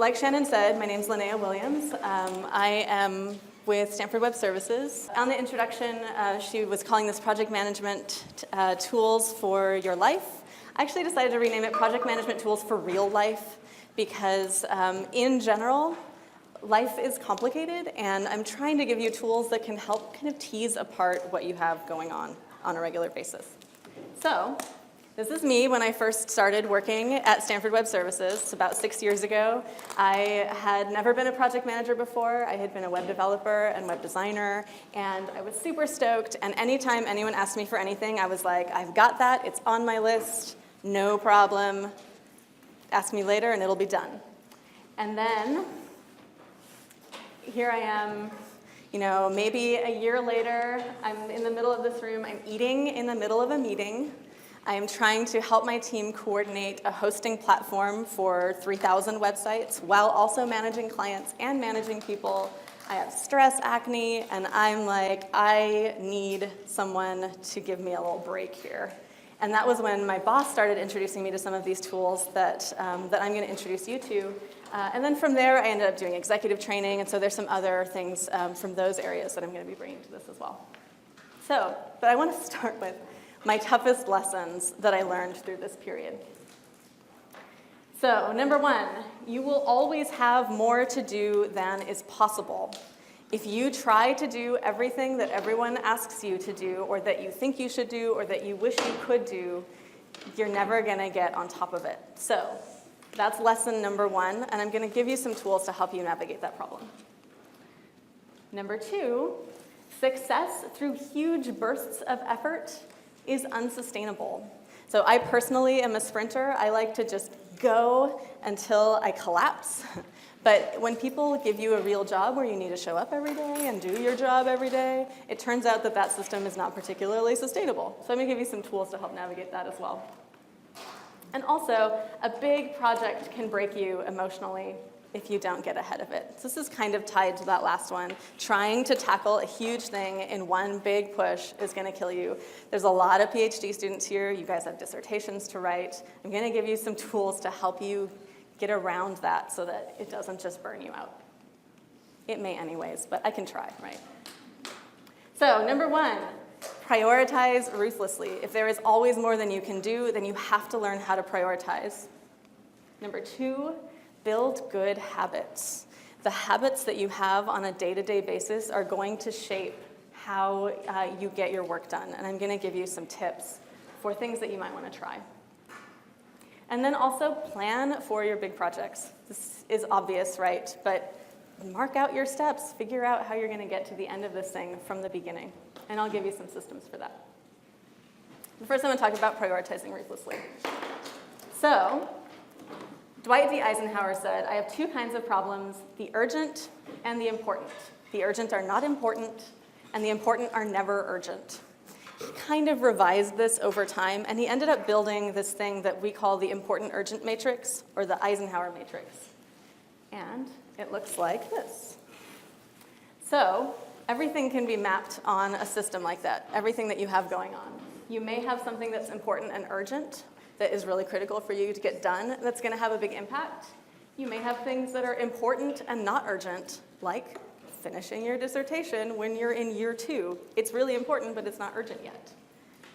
Like Shannon said, my name's Linnea Williams. I am with Stanford Web Services. On the introduction, she was calling this project management tools for your life. I actually decided to rename it Project Management Tools for Real Life because in general, life is complicated, and I'm trying to give you tools that can help kind of tease apart what you have going on a regular basis. So, this is me when I first started working at Stanford Web Services about 6 years ago. I had never been a project manager before. I had been a web developer and web designer, and I was super stoked, and anytime anyone asked me for anything, I was like, I've got that, it's on my list, no problem. Ask me later and it'll be done. And then, here I am, maybe a year later, I'm in the middle of this room, I'm eating in the middle of a meeting. I am trying to help my team coordinate a hosting platform for 3,000 websites while also managing clients and managing people. I have stress, acne, and I'm like, I need someone to give me a little break here. And that was when my boss started introducing me to some of these tools that I'm going to introduce you to. And then from there, I ended up doing executive training, and so there's some other things from those areas that I'm going to be bringing to this as well. But I want to start with my toughest lessons that I learned through this period. So, number one, you will always have more to do than is possible. If you try to do everything that everyone asks you to do, or that you think you should do, or that you wish you could do, you're never going to get on top of it. So, that's lesson number one, and I'm going to give you some tools to help you navigate that problem. Number two, success through huge bursts of effort is unsustainable. So I personally am a sprinter. I like to just go until I collapse. But when people give you a real job where you need to show up every day and do your job every day, it turns out that that system is not particularly sustainable. So I'm going to give you some tools to help navigate that as well. And also, a big project can break you emotionally if you don't get ahead of it. So this is kind of tied to that last one. Trying to tackle a huge thing in one big push is going to kill you. There's a lot of PhD students here. You guys have dissertations to write. I'm going to give you some tools to help you get around that so that it doesn't just burn you out. It may anyways, but I can try, right? So, number one, prioritize ruthlessly. If there is always more than you can do, then you have to learn how to prioritize. Number two, build good habits. The habits that you have on a day-to-day basis are going to shape how you get your work done. And I'm going to give you some tips for things that you might want to try. And then also plan for your big projects. This is obvious, right? But mark out your steps. Figure out how you're going to get to the end of this thing from the beginning. And I'll give you some systems for that. First, I'm going to talk about prioritizing ruthlessly. So, Dwight D. Eisenhower said, I have two kinds of problems, the urgent and the important. The urgent are not important, and the important are never urgent. He kind of revised this over time, and he ended up building this thing that we call the important urgent matrix, or the Eisenhower matrix. And it looks like this. So, everything can be mapped on a system like that, everything that you have going on. You may have something that's important and urgent, that is really critical for you to get done, that's going to have a big impact. You may have things that are important and not urgent, like finishing your dissertation when you're in year 2. It's really important, but it's not urgent yet.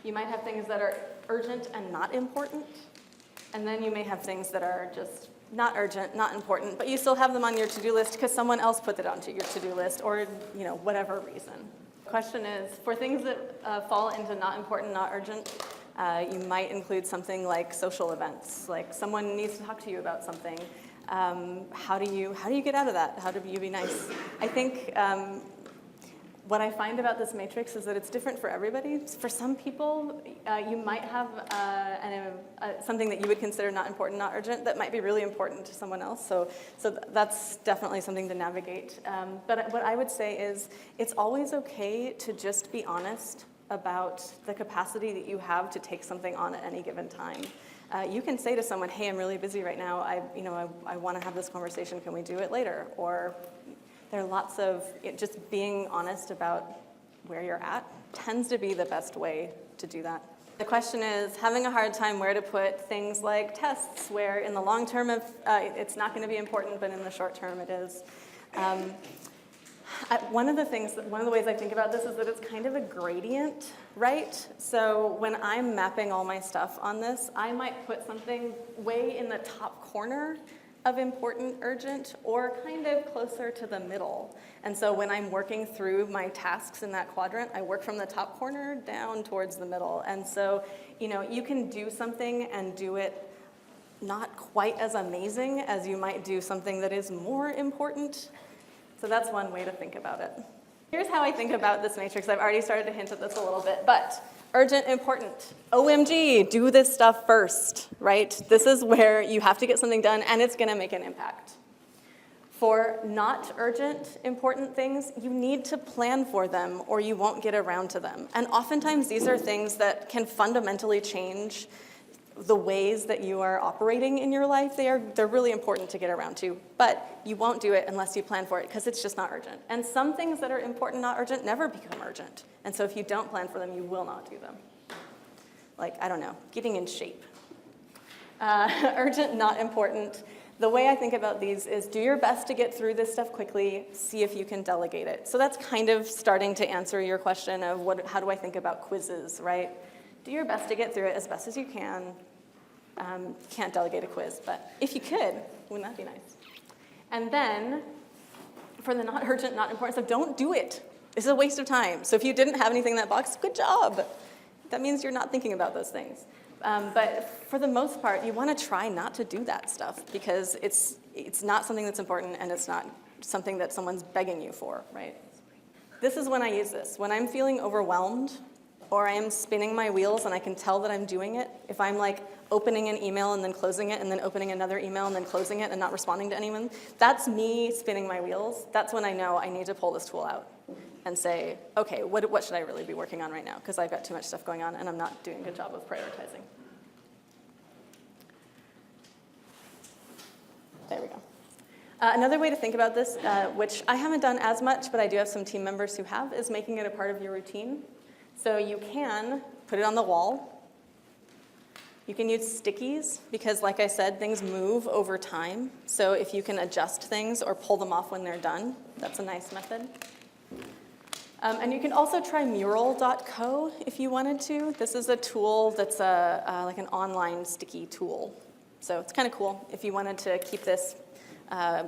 You might have things that are urgent and not important, and then you may have things that are just not urgent, not important, but you still have them on your to-do list because someone else put it onto your to-do list, or whatever reason. The question is, for things that fall into not important, not urgent, you might include something like social events, like someone needs to talk to you about something. How do you get out of that? How do you be nice? I think what I find about this matrix is that it's different for everybody. For some people, you might have something that you would consider not important, not urgent, that might be really important to someone else. So that's definitely something to navigate. But what I would say is it's always okay to just be honest about the capacity that you have to take something on at any given time. You can say to someone, hey, I'm really busy right now. I want to have this conversation. Can we do it later? Or there are lots of, just being honest about where you're at tends to be the best way to do that. The question is having a hard time where to put things like tests, where in the long term it's not going to be important, but in the short term it is. One of the ways I think about this is that it's kind of a gradient, right? So when I'm mapping all my stuff on this, I might put something way in the top corner of important, urgent, or kind of closer to the middle. And so when I'm working through my tasks in that quadrant, I work from the top corner down towards the middle. And so, you can do something and do it not quite as amazing as you might do something that is more important. So that's one way to think about it. Here's how I think about this matrix. I've already started to hint at this a little bit, but urgent, important. OMG, do this stuff first, right? This is where you have to get something done, and it's going to make an impact. For not urgent, important things, you need to plan for them, or you won't get around to them. And oftentimes, these are things that can fundamentally change the ways that you are operating in your life. They're really important to get around to, but you won't do it unless you plan for it, because it's just not urgent. And some things that are important, not urgent, never become urgent. And so if you don't plan for them, you will not do them. Like, I don't know, getting in shape. Urgent, not important. The way I think about these is do your best to get through this stuff quickly, see if you can delegate it. So that's kind of starting to answer your question of how do I think about quizzes, right? Do your best to get through it as best as you can. You can't delegate a quiz, but if you could, wouldn't that be nice? And then, for the not urgent, not important stuff, don't do it. This is a waste of time. So if you didn't have anything in that box, good job. That means you're not thinking about those things. But for the most part, you want to try not to do that stuff because it's not something that's important and it's not something that someone's begging you for, right? This is when I use this. When I'm feeling overwhelmed or I am spinning my wheels and I can tell that I'm doing it, if I'm like opening an email and then closing it and then opening another email and then closing it and not responding to anyone, that's me spinning my wheels. That's when I know I need to pull this tool out and say, okay, what should I really be working on right now? Because I've got too much stuff going on and I'm not doing a good job of prioritizing. There we go. Another way to think about this, which I haven't done as much, but I do have some team members who have, is making it a part of your routine. So you can put it on the wall. You can use stickies because, like I said, things move over time. So if you can adjust things or pull them off when they're done, that's a nice method. And you can also try mural.co if you wanted to. This is a tool that's like an online sticky tool. So it's kind of cool. If you wanted to keep this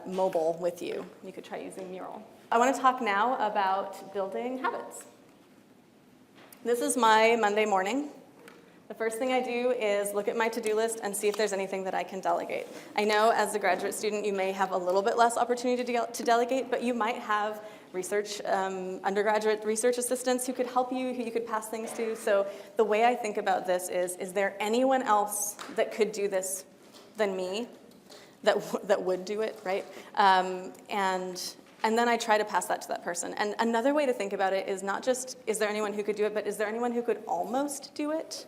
mobile with you, you could try using Mural. I want to talk now about building habits. This is my Monday morning. The first thing I do is look at my to-do list and see if there's anything that I can delegate. I know as a graduate student you may have a little bit less opportunity to delegate, but you might have undergraduate research assistants who could help you, who you could pass things to. So the way I think about this is there anyone else that could do this than me, that would do it, right? And then I try to pass that to that person. And another way to think about it is not just, is there anyone who could do it, but is there anyone who could almost do it?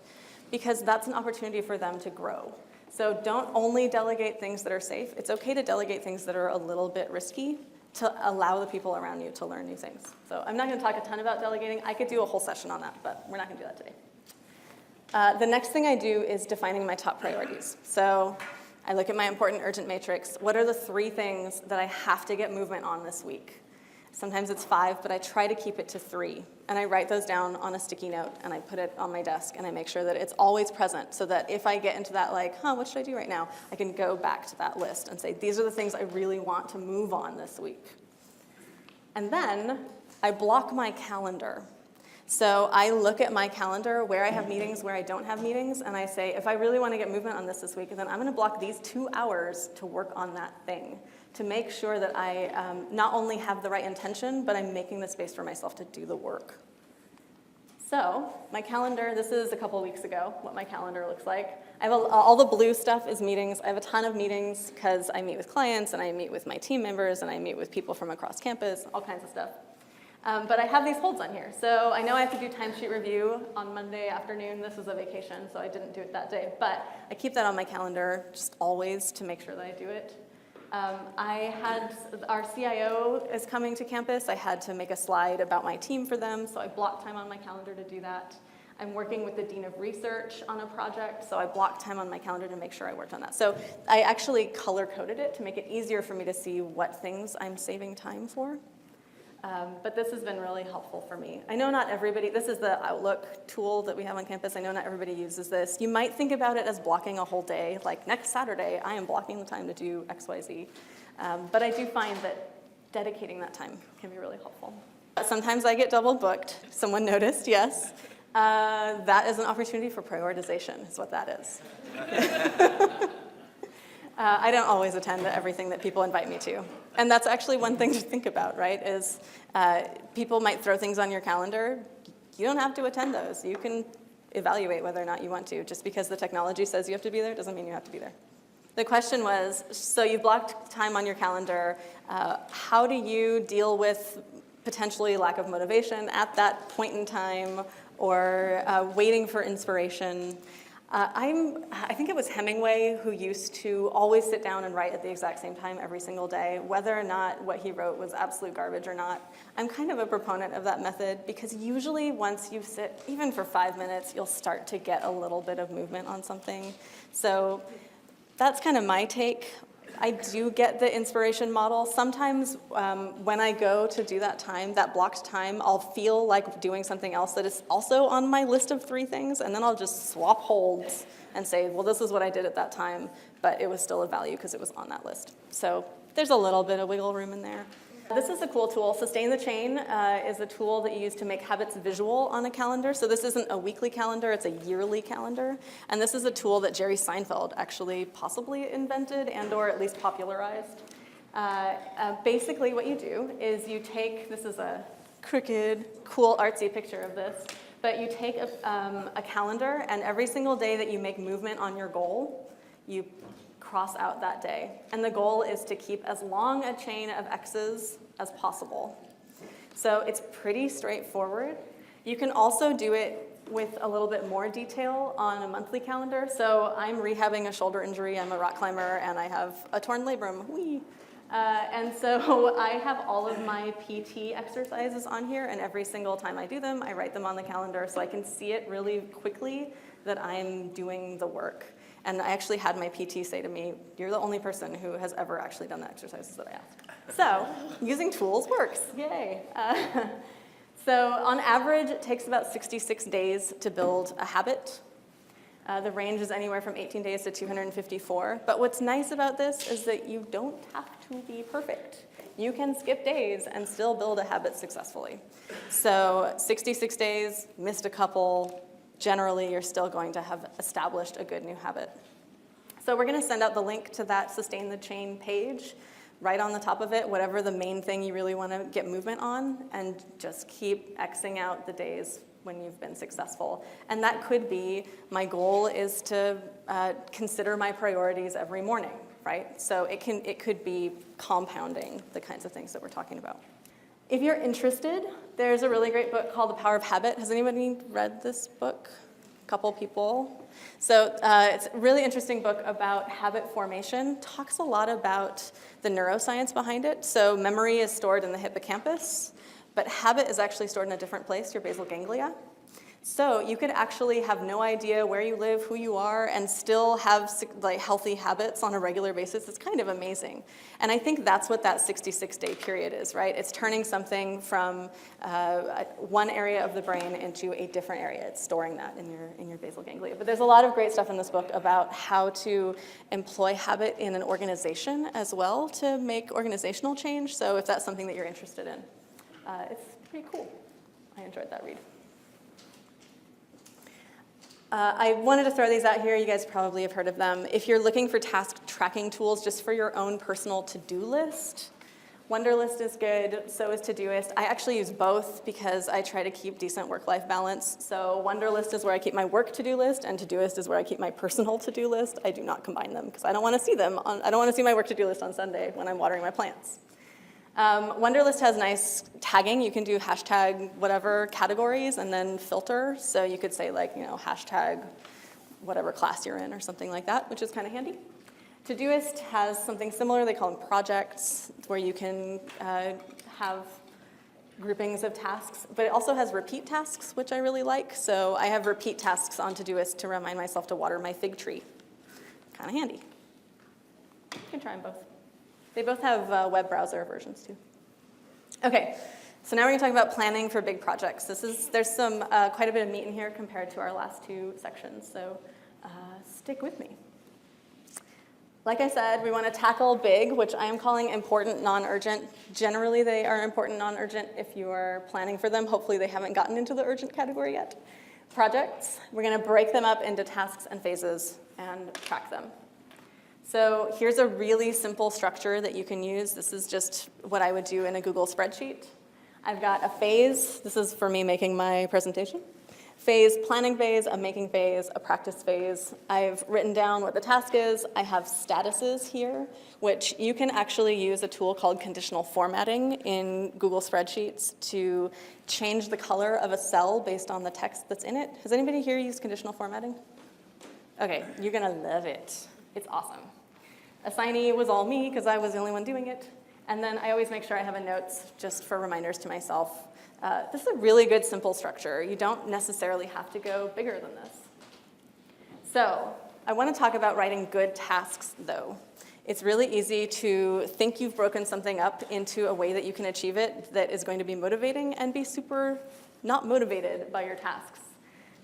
Because that's an opportunity for them to grow. So don't only delegate things that are safe. It's okay to delegate things that are a little bit risky to allow the people around you to learn new things. So I'm not going to talk a ton about delegating. I could do a whole session on that, but we're not going to do that today. The next thing I do is defining my top priorities. So I look at my important urgent matrix. What are the 3 things that I have to get movement on this week? Sometimes it's 5, but I try to keep it to 3. And I write those down on a sticky note, and I put it on my desk, and I make sure that it's always present so that if I get into that, like, what should I do right now? I can go back to that list and say, these are the things I really want to move on this week. And then I block my calendar. So I look at my calendar, where I have meetings, where I don't have meetings, and I say, if I really want to get movement on this week, then I'm going to block these 2 hours to work on that thing, to make sure that I not only have the right intention, but I'm making the space for myself to do the work. So my calendar, this is a couple weeks ago, what my calendar looks like. I have all the blue stuff is meetings. I have a ton of meetings because I meet with clients, and I meet with my team members, and I meet with people from across campus, all kinds of stuff. But I have these holds on here. So I know I have to do timesheet review on Monday afternoon. This is a vacation, so I didn't do it that day. But I keep that on my calendar just always to make sure that I do it. Our CIO is coming to campus. I had to make a slide about my team for them, so I blocked time on my calendar to do that. I'm working with the Dean of Research on a project, so I blocked time on my calendar to make sure I worked on that. So I actually color-coded it to make it easier for me to see what things I'm saving time for. But this has been really helpful for me. I know not everybody, this is the Outlook tool that we have on campus. I know not everybody uses this. You might think about it as blocking a whole day, like next Saturday, I am blocking the time to do X, Y, Z. But I do find that dedicating that time can be really helpful. Sometimes I get double booked. Someone noticed, yes. That is an opportunity for prioritization, is what that is. I don't always attend to everything that people invite me to. And that's actually one thing to think about, right, is people might throw things on your calendar. You don't have to attend those. You can evaluate whether or not you want to. Just because the technology says you have to be there doesn't mean you have to be there. The question was, so you blocked time on your calendar. How do you deal with potentially lack of motivation at that point in time, or waiting for inspiration? I think it was Hemingway who used to always sit down and write at the exact same time every single day, whether or not what he wrote was absolute garbage or not. I'm kind of a proponent of that method because usually once you sit, even for 5 minutes, you'll start to get a little bit of movement on something. So that's kind of my take. I do get the inspiration model. Sometimes when I go to do that time, that blocked time, I'll feel like doing something else that is also on my list of 3 things, and then I'll just swap holds and say, well, this is what I did at that time, but it was still of value because it was on that list. So there's a little bit of wiggle room in there. This is a cool tool. Sustain the Chain is a tool that you use to make habits visual on a calendar. So this isn't a weekly calendar, it's a yearly calendar. And this is a tool that Jerry Seinfeld actually possibly invented and or at least popularized. Basically what you do is you take, this is a crooked, cool, artsy picture of this, but you take a calendar, and every single day that you make movement on your goal, you cross out that day. And the goal is to keep as long a chain of X's as possible. So it's pretty straightforward. You can also do it with a little bit more detail on a monthly calendar. So I'm rehabbing a shoulder injury. I'm a rock climber, and I have a torn labrum. Whee! And so I have all of my PT exercises on here, and every single time I do them, I write them on the calendar so I can see it really quickly that I'm doing the work. And I actually had my PT say to me, you're the only person who has ever actually done the exercises that I asked. So using tools works, yay. So on average, it takes about 66 days to build a habit. The range is anywhere from 18 days to 254. But what's nice about this is that you don't have to be perfect. You can skip days and still build a habit successfully. So 66 days, missed a couple, generally you're still going to have established a good new habit. So we're going to send out the link to that Sustain the Chain page right on the top of it, whatever the main thing you really want to get movement on, and just keep Xing out the days when you've been successful. And that could be, my goal is to consider my priorities every morning, right? So it could be compounding the kinds of things that we're talking about. If you're interested, there's a really great book called The Power of Habit. Has anybody read this book? A couple people. So it's a really interesting book about habit formation. Talks a lot about the neuroscience behind it. So memory is stored in the hippocampus, but habit is actually stored in a different place, your basal ganglia. So you could actually have no idea where you live, who you are, and still have like healthy habits on a regular basis. It's kind of amazing. And I think that's what that 66-day period is, right? It's turning something from one area of the brain into a different area. It's storing that in your basal ganglia. But there's a lot of great stuff in this book about how to employ habit in an organization as well to make organizational change. So if that's something that you're interested in, it's pretty cool. I enjoyed that read. I wanted to throw these out here. You guys probably have heard of them. If you're looking for task tracking tools just for your own personal to-do list, Wunderlist is good, so is Todoist. I actually use both because I try to keep decent work-life balance. So Wunderlist is where I keep my work to-do list, and Todoist is where I keep my personal to-do list. I do not combine them because I don't want to see them. I don't want to see my work to-do list on Sunday when I'm watering my plants. Wunderlist has nice tagging. You can do hashtag whatever categories and then filter. So you could say like, hashtag whatever class you're in or something like that, which is kind of handy. Todoist has something similar. They call them projects, where you can have groupings of tasks, but it also has repeat tasks, which I really like. So I have repeat tasks on Todoist to remind myself to water my fig tree. Kind of handy. You can try them both. They both have web browser versions too. Okay, so now we're going to talk about planning for big projects. There's some quite a bit of meat in here compared to our last two sections, so stick with me. Like I said, we want to tackle big, which I am calling important, non-urgent. Generally, they are important, non-urgent if you are planning for them. Hopefully, they haven't gotten into the urgent category yet. Projects, we're going to break them up into tasks and phases and track them. So here's a really simple structure that you can use. This is just what I would do in a Google spreadsheet. I've got a phase. This is for me making my presentation. Phase, planning phase, a making phase, a practice phase. I've written down what the task is. I have statuses here, which you can actually use a tool called conditional formatting in Google Spreadsheets to change the color of a cell based on the text that's in it. Has anybody here used conditional formatting? Okay, you're gonna love it. It's awesome. Assignee was all me because I was the only one doing it. And then I always make sure I have a notes just for reminders to myself. This is a really good, simple structure. You don't necessarily have to go bigger than this. So I want to talk about writing good tasks, though. It's really easy to think you've broken something up into a way that you can achieve it that is going to be motivating and be super not motivated by your tasks.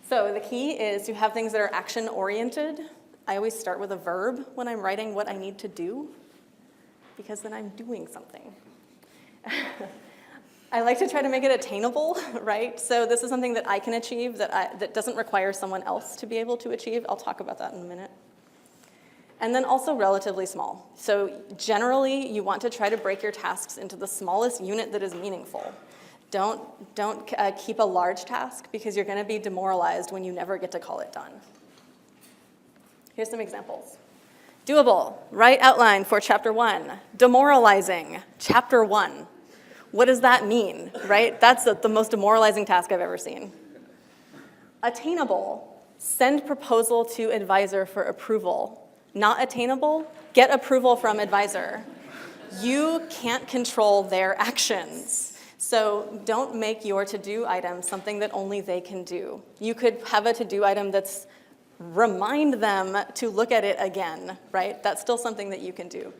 So the key is to have things that are action-oriented. I always start with a verb when I'm writing what I need to do, because then I'm doing something. I like to try to make it attainable, right? So this is something that I can achieve that doesn't require someone else to be able to achieve. I'll talk about that in a minute. And then also relatively small. So generally, you want to try to break your tasks into the smallest unit that is meaningful. Don't keep a large task because you're going to be demoralized when you never get to call it done. Here's some examples. Doable, write outline for chapter 1. Demoralizing, chapter 1. What does that mean, right? That's the most demoralizing task I've ever seen. Attainable, send proposal to advisor for approval. Not attainable, get approval from advisor. You can't control their actions. So don't make your to-do item something that only they can do. You could have a to-do item that's remind them to look at it again, right? That's still something that you can do.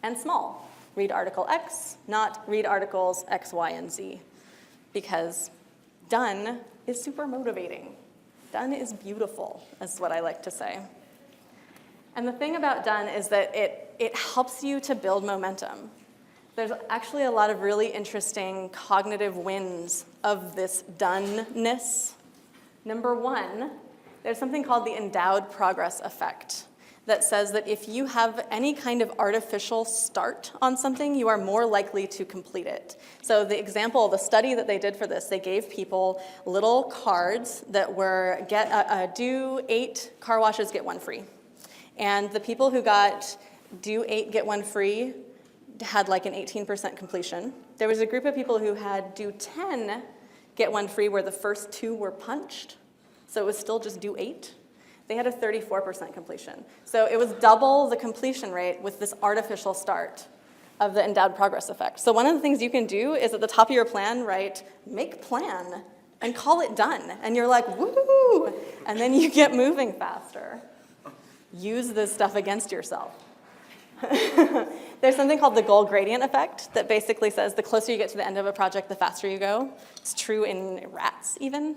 And small. Read article X, not read articles X, Y, and Z, because done is super motivating. Done is beautiful, is what I like to say. And the thing about done is that it helps you to build momentum. There's actually a lot of really interesting cognitive wins of this doneness. Number one, there's something called the endowed progress effect that says that if you have any kind of artificial start on something, you are more likely to complete it. So the study that they did for this, they gave people little cards that were do 8 car washes, get 1 free. And the people who got do 8, get 1 free had like an 18% completion. There was a group of people who had do 10, get 1 free, where the first 2 were punched. So it was still just do 8. They had a 34% completion. So it was double the completion rate with this artificial start of the endowed progress effect. So one of the things you can do is at the top of your plan, write, make plan, and call it done. And you're like, woo! And then you get moving faster. Use this stuff against yourself. There's something called the goal gradient effect that basically says the closer you get to the end of a project, the faster you go. It's true in rats even.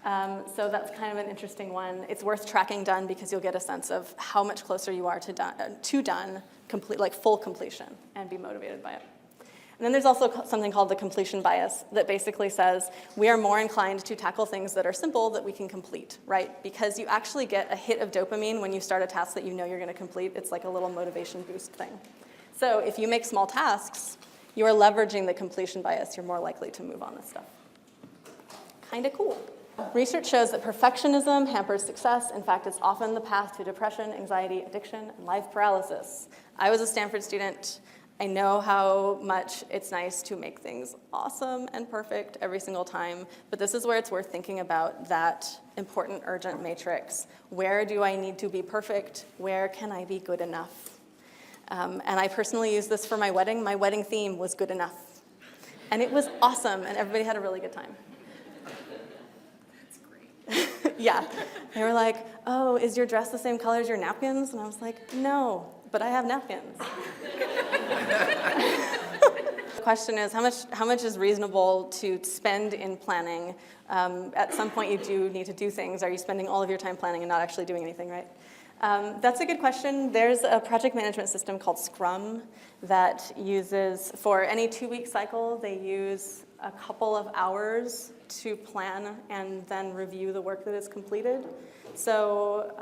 So that's kind of an interesting one. It's worth tracking done because you'll get a sense of how much closer you are to done, like full completion, and be motivated by it. And then there's also something called the completion bias that basically says we are more inclined to tackle things that are simple that we can complete, right? Because you actually get a hit of dopamine when you start a task that you know you're going to complete. It's like a little motivation boost thing. So if you make small tasks, you are leveraging the completion bias. You're more likely to move on this stuff. Kind of cool. Research shows that perfectionism hampers success. In fact, it's often the path to depression, anxiety, addiction, and life paralysis. I was a Stanford student. I know how much it's nice to make things awesome and perfect every single time, but this is where it's worth thinking about that important urgent matrix. Where do I need to be perfect? Where can I be good enough? And I personally use this for my wedding. My wedding theme was good enough. And it was awesome, and everybody had a really good time. That's great. Yeah. They were like, oh, is your dress the same color as your napkins? And I was like, no, but I have napkins. The question is, how much is reasonable to spend in planning? At some point, you do need to do things. Are you spending all of your time planning and not actually doing anything, right? That's a good question. There's a project management system called Scrum that uses, for any 2-week cycle, they use a couple of hours to plan and then review the work that is completed. So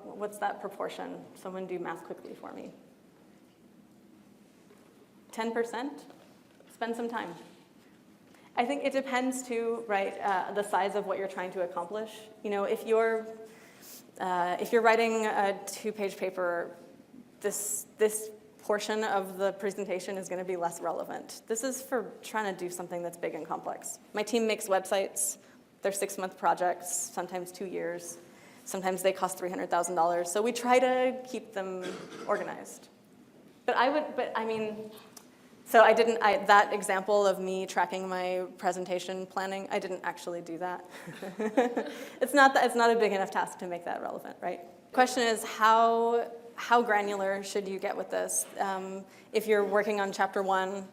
what's that proportion? Someone do math quickly for me. 10%? Spend some time. I think it depends too, right, the size of what you're trying to accomplish. You know, if you're writing a 2-page paper, this portion of the presentation is going to be less relevant. This is for trying to do something that's big and complex. My team makes websites. They're 6-month projects, sometimes 2 years. Sometimes they cost $300,000. So we try to keep them organized. So that example of me tracking my presentation planning, I didn't actually do that. It's not a big enough task to make that relevant, right? The question is, how granular should you get with this? If you're working on chapter 1,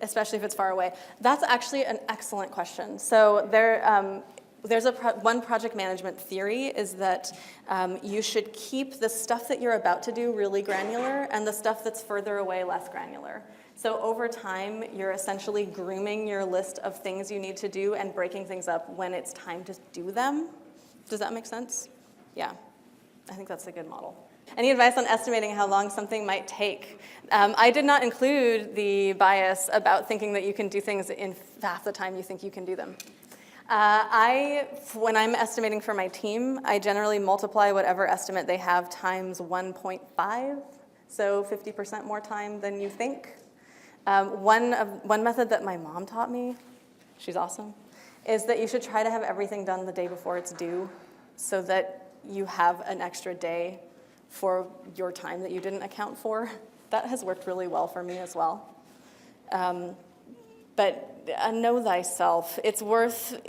especially if it's far away. That's actually an excellent question. So there's one project management theory is that you should keep the stuff that you're about to do really granular and the stuff that's further away less granular. So over time, you're essentially grooming your list of things you need to do and breaking things up when it's time to do them. Does that make sense? Yeah, I think that's a good model. Any advice on estimating how long something might take? I did not include the bias about thinking that you can do things in half the time you think you can do them. When I'm estimating for my team, I generally multiply whatever estimate they have times 1.5, so 50% more time than you think. One method that my mom taught me, she's awesome, is that you should try to have everything done the day before it's due so that you have an extra day for your time that you didn't account for. That has worked really well for me as well. But know thyself. It's worth,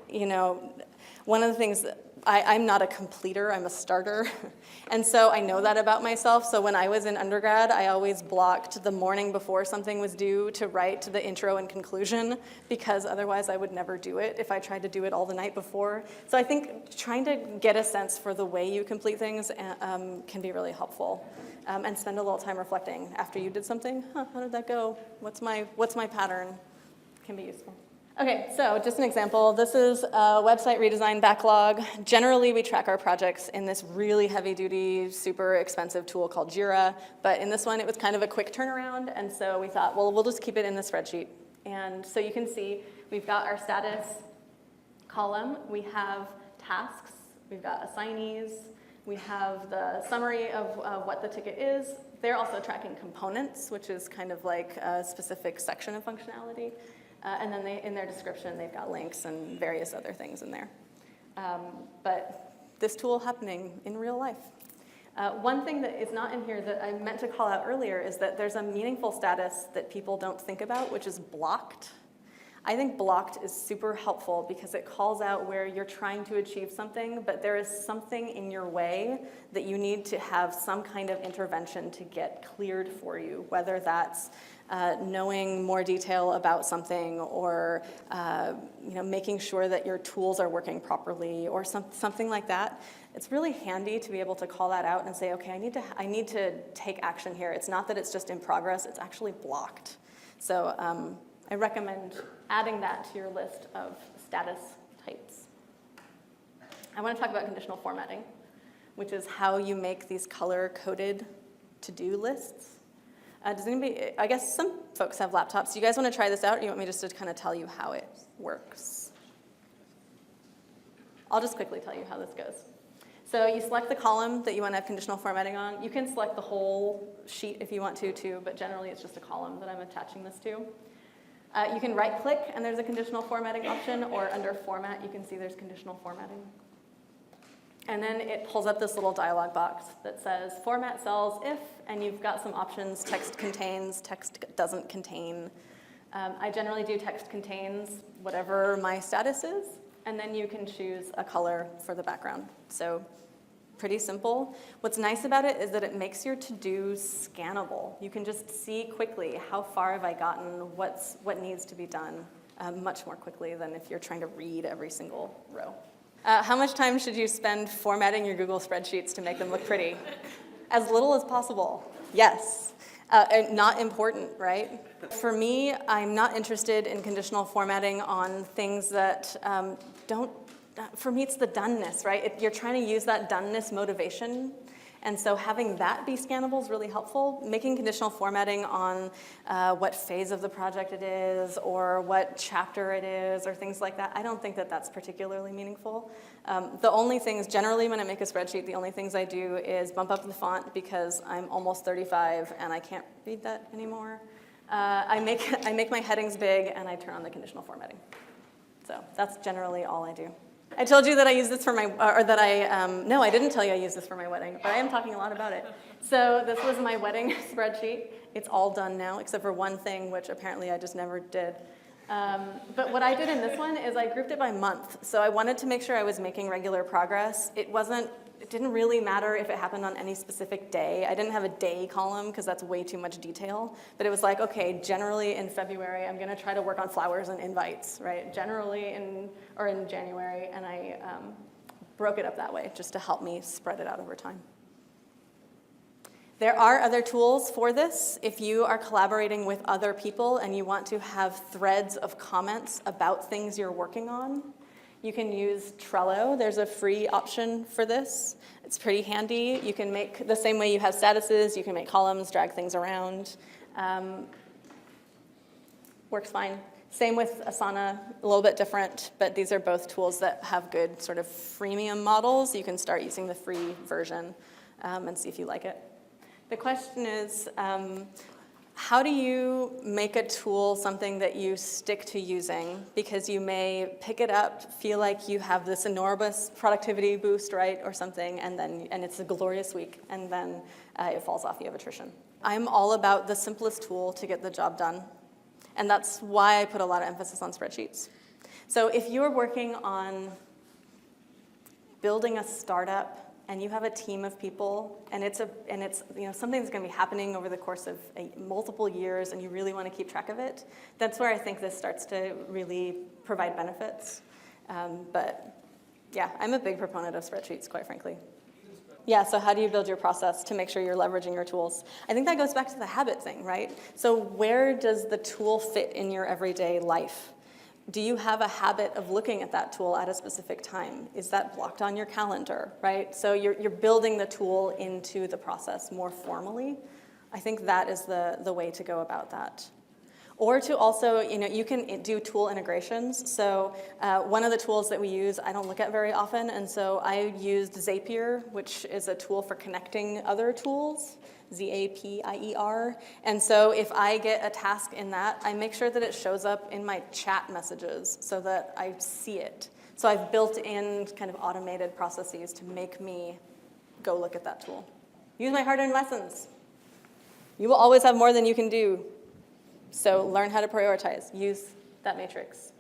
one of the things, I'm not a completer, I'm a starter. And so I know that about myself. So when I was in undergrad, I always blocked the morning before something was due to write the intro and conclusion, because otherwise I would never do it if I tried to do it all the night before. So I think trying to get a sense for the way you complete things can be really helpful. And spend a little time reflecting after you did something. How did that go? What's my pattern? Can be useful. Okay, so just an example. This is a website redesign backlog. Generally, we track our projects in this really heavy-duty, super expensive tool called Jira. But in this one, it was kind of a quick turnaround. And so we thought, well, we'll just keep it in the spreadsheet. And so you can see we've got our status column. We have tasks. We've got assignees. We have the summary of what the ticket is. They're also tracking components, which is kind of like a specific section of functionality. And then in their description, they've got links and various other things in there. But this tool happening in real life. One thing that is not in here that I meant to call out earlier is that there's a meaningful status that people don't think about, which is blocked. I think blocked is super helpful because it calls out where you're trying to achieve something, but there is something in your way that you need to have some kind of intervention to get cleared for you, whether that's knowing more detail about something or making sure that your tools are working properly or something like that. It's really handy to be able to call that out and say, okay, I need to take action here. It's not that it's just in progress, it's actually blocked. So I recommend adding that to your list of status types. I want to talk about conditional formatting, which is how you make these color-coded to-do lists. Does anybody, I guess some folks have laptops. Do you guys want to try this out, or do you want me just to kind of tell you how it works? I'll just quickly tell you how this goes. So you select the column that you want to have conditional formatting on. You can select the whole sheet if you want to, too, but generally it's just a column that I'm attaching this to. You can right-click, and there's a conditional formatting option, or under Format, you can see there's conditional formatting. And then it pulls up this little dialog box that says, Format cells if, and you've got some options, text contains, text doesn't contain. I generally do text contains whatever my status is, and then you can choose a color for the background. So pretty simple. What's nice about it is that it makes your to-dos scannable. You can just see quickly how far have I gotten, what needs to be done much more quickly than if you're trying to read every single row. How much time should you spend formatting your Google spreadsheets to make them look pretty? As little as possible, yes. Not important, right? For me, I'm not interested in conditional formatting on things that for me, it's the doneness, right? You're trying to use that doneness motivation, and so having that be scannable is really helpful. Making conditional formatting on what phase of the project it is, or what chapter it is, or things like that, I don't think that that's particularly meaningful. The only things, generally when I make a spreadsheet, the only things I do is bump up the font because I'm almost 35 and I can't read that anymore. I make my headings big and I turn on the conditional formatting. So that's generally all I do. I told you that I use this for my, no, I didn't tell you I use this for my wedding, but I am talking a lot about it. So this was my wedding spreadsheet. It's all done now, except for one thing, which apparently I just never did. But what I did in this one is I grouped it by month. So I wanted to make sure I was making regular progress. It didn't really matter if it happened on any specific day. I didn't have a day column because that's way too much detail. But it was like, okay, generally in February, I'm going to try to work on flowers and invites, right? Generally in January, and I broke it up that way just to help me spread it out over time. There are other tools for this. If you are collaborating with other people and you want to have threads of comments about things you're working on, you can use Trello. There's a free option for this. It's pretty handy. You can make the same way you have statuses. You can make columns, drag things around. Works fine. Same with Asana, a little bit different, but these are both tools that have good sort of freemium models. You can start using the free version and see if you like it. The question is, how do you make a tool something that you stick to using? Because you may pick it up, feel like you have this enormous productivity boost, right, or something, and it's a glorious week, and then it falls off, you have attrition. I'm all about the simplest tool to get the job done, and that's why I put a lot of emphasis on spreadsheets. So if you're working on building a startup, and you have a team of people, and it's something that's going to be happening over the course of multiple years, and you really want to keep track of it, that's where I think this starts to really provide benefits. But yeah, I'm a big proponent of spreadsheets, quite frankly. Yeah, so how do you build your process to make sure you're leveraging your tools? I think that goes back to the habit thing, right? So where does the tool fit in your everyday life? Do you have a habit of looking at that tool at a specific time? Is that blocked on your calendar, right? So you're building the tool into the process more formally. I think that is the way to go about that. Or to also, you can do tool integrations. So one of the tools that we use, I don't look at very often, and so I used Zapier, which is a tool for connecting other tools. Zapier. And so if I get a task in that, I make sure that it shows up in my chat messages so that I see it. So I've built in kind of automated processes to make me go look at that tool. Use my hard-earned lessons. You will always have more than you can do. So learn how to prioritize. Use that matrix.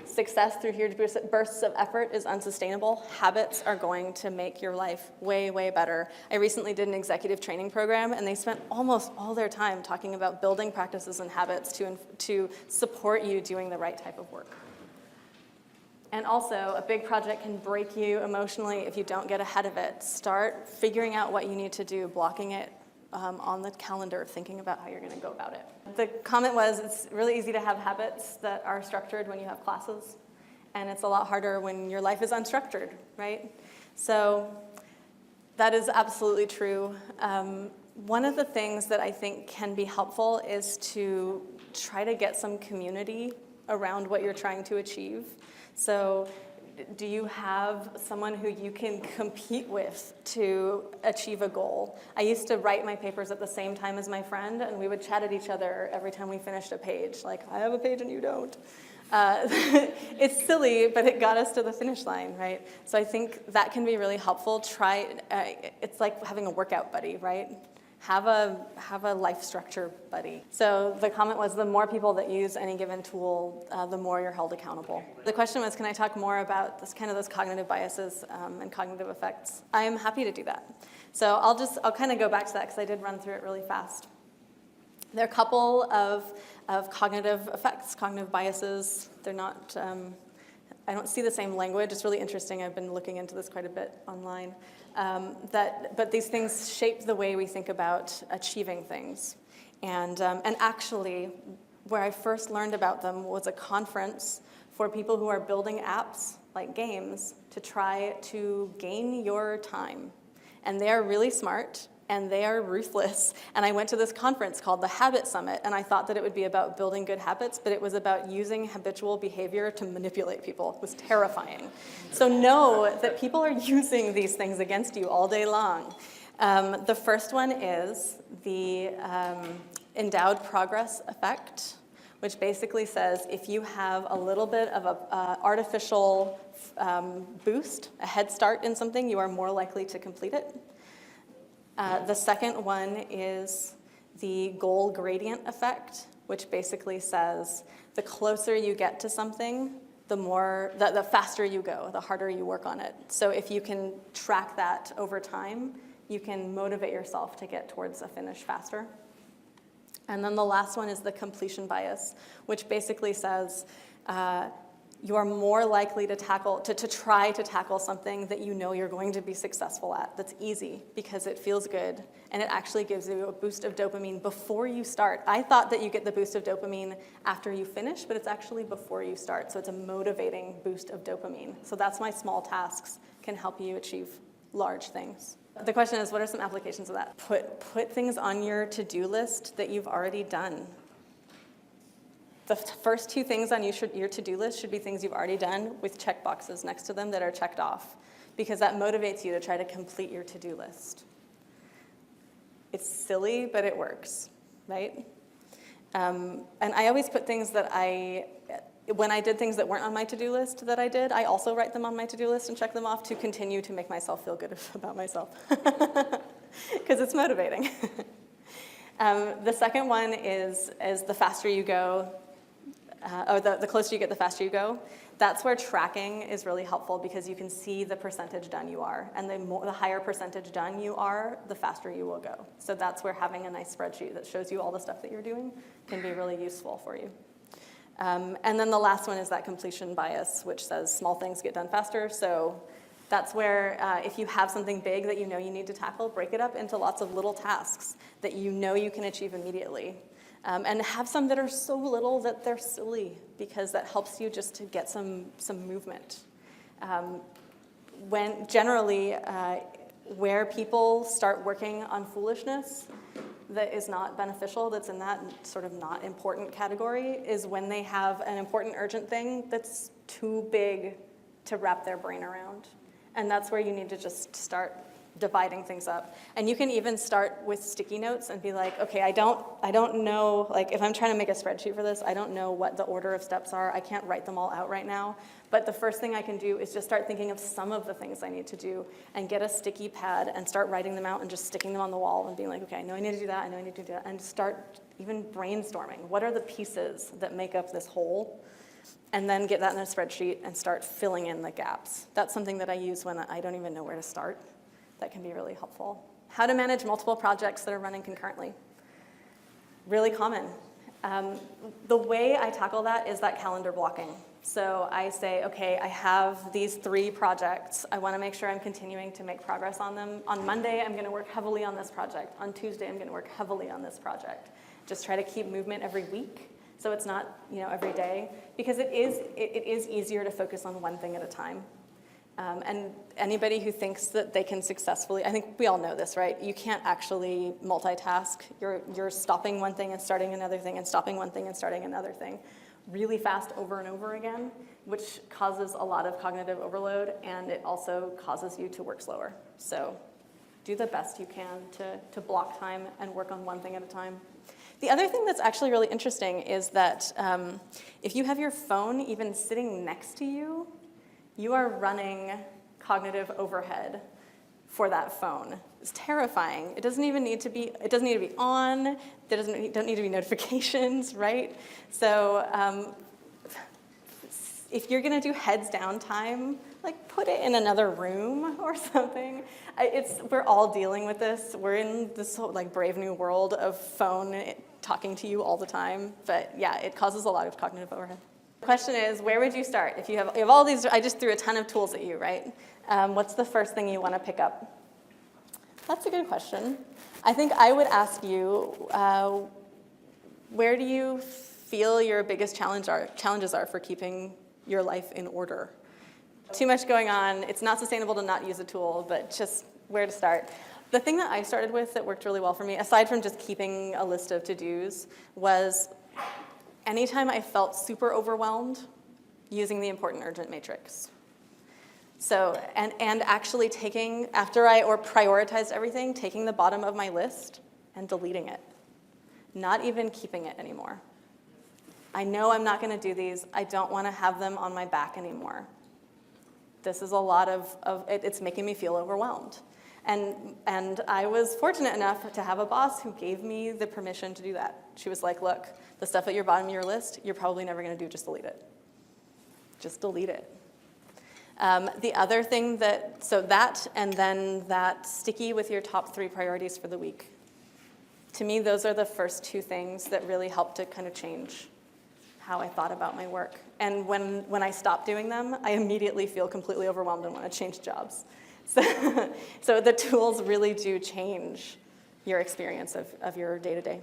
Success through huge bursts of effort is unsustainable. Habits are going to make your life way, way better. I recently did an executive training program, and they spent almost all their time talking about building practices and habits to support you doing the right type of work. And also, a big project can break you emotionally if you don't get ahead of it. Start figuring out what you need to do, blocking it on the calendar, thinking about how you're going to go about it. The comment was, it's really easy to have habits that are structured when you have classes, and it's a lot harder when your life is unstructured, right? So that is absolutely true. One of the things that I think can be helpful is to try to get some community around what you're trying to achieve. So do you have someone who you can compete with to achieve a goal? I used to write my papers at the same time as my friend, and we would chat at each other every time we finished a page, like, I have a page and you don't. It's silly, but it got us to the finish line, right? So I think that can be really helpful. It's like having a workout buddy, right? Have a life structure buddy. So the comment was, the more people that use any given tool, the more you're held accountable. The question was, can I talk more about those cognitive biases and cognitive effects? I am happy to do that. So I'll kind of go back to that because I did run through it really fast. There are a couple of cognitive effects, cognitive biases. They're not, I don't see the same language. It's really interesting. I've been looking into this quite a bit online. But these things shape the way we think about achieving things. And actually, where I first learned about them was a conference for people who are building apps like games to try to gain your time. And they are really smart, and they are ruthless. And I went to this conference called the Habit Summit, and I thought that it would be about building good habits, but it was about using habitual behavior to manipulate people. It was terrifying. So know that people are using these things against you all day long. The first one is the endowed progress effect, which basically says if you have a little bit of an artificial boost, a head start in something, you are more likely to complete it. The second one is the goal gradient effect, which basically says the closer you get to something, the faster you go, the harder you work on it. So if you can track that over time, you can motivate yourself to get towards a finish faster. And then the last one is the completion bias, which basically says you are more likely to try to tackle something that you know you're going to be successful at, that's easy because it feels good, and it actually gives you a boost of dopamine before you start. I thought that you get the boost of dopamine after you finish, but it's actually before you start, so it's a motivating boost of dopamine. So that's why small tasks can help you achieve large things. The question is, what are some applications of that? Put things on your to-do list that you've already done. The first two things on your to-do list should be things you've already done with check boxes next to them that are checked off, because that motivates you to try to complete your to-do list. It's silly, but it works, right? And I always put things that when I did things that weren't on my to-do list that I did, I also write them on my to-do list and check them off to continue to make myself feel good about myself, because it's motivating. The second one is the faster you go, or the closer you get, the faster you go. That's where tracking is really helpful because you can see the percentage done you are. And the higher percentage done you are, the faster you will go. So that's where having a nice spreadsheet that shows you all the stuff that you're doing can be really useful for you. And then the last one is that completion bias, which says small things get done faster. So that's where if you have something big that you know you need to tackle, break it up into lots of little tasks that you know you can achieve immediately. And have some that are so little that they're silly, because that helps you just to get some movement. When generally, where people start working on foolishness that is not beneficial, that's in that sort of not important category, is when they have an important urgent thing that's too big to wrap their brain around. And that's where you need to just start dividing things up. And you can even start with sticky notes and be like, okay, I don't know, like if I'm trying to make a spreadsheet for this, I don't know what the order of steps are. I can't write them all out right now. But the first thing I can do is just start thinking of some of the things I need to do and get a sticky pad and start writing them out and just sticking them on the wall and being like, okay, I know I need to do that, I know I need to do that, and start even brainstorming. What are the pieces that make up this whole? And then get that in a spreadsheet and start filling in the gaps. That's something that I use when I don't even know where to start. That can be really helpful. How to manage multiple projects that are running concurrently. Really common. The way I tackle that is that calendar blocking. So I say, okay, I have these 3 projects. I want to make sure I'm continuing to make progress on them. On Monday, I'm going to work heavily on this project. On Tuesday, I'm going to work heavily on this project. Just try to keep movement every week, so it's not, every day, because it is easier to focus on one thing at a time. And anybody who thinks that they can successfully, I think we all know this, right? You can't actually multitask. You're stopping one thing and starting another thing and stopping one thing and starting another thing really fast over and over again, which causes a lot of cognitive overload, and it also causes you to work slower. So do the best you can to block time and work on one thing at a time. The other thing that's actually really interesting is that if you have your phone even sitting next to you, you are running cognitive overhead for that phone. is terrifying. It doesn't even need to be on. There don't need to be notifications, right? So if you're gonna do heads down time, like put it in another room or something. We're all dealing with this. We're in this whole, like, brave new world of phone talking to you all the time. But yeah, it causes a lot of cognitive overhead. The question is, where would you start? If you have all these, I just threw a ton of tools at you, right? What's the first thing you want to pick up? That's a good question. I think I would ask you, where do you feel your biggest challenges are for keeping your life in order? Too much going on. It's not sustainable to not use a tool, but just where to start. The thing that I started with that worked really well for me, aside from just keeping a list of to-dos, was anytime I felt super overwhelmed, using the important urgent matrix. So, and actually taking, after I prioritized everything, taking the bottom of my list and deleting it. Not even keeping it anymore. I know I'm not going to do these. I don't want to have them on my back anymore. This is a lot it's making me feel overwhelmed. And I was fortunate enough to have a boss who gave me the permission to do that. She was like, look, the stuff at your bottom of your list, you're probably never going to do, just delete it. Just delete it. The other thing and then that sticky with your top 3 priorities for the week. To me, those are the first 2 things that really helped to kind of change how I thought about my work. And when I stop doing them, I immediately feel completely overwhelmed and want to change jobs. So the tools really do change your experience of your day-to-day.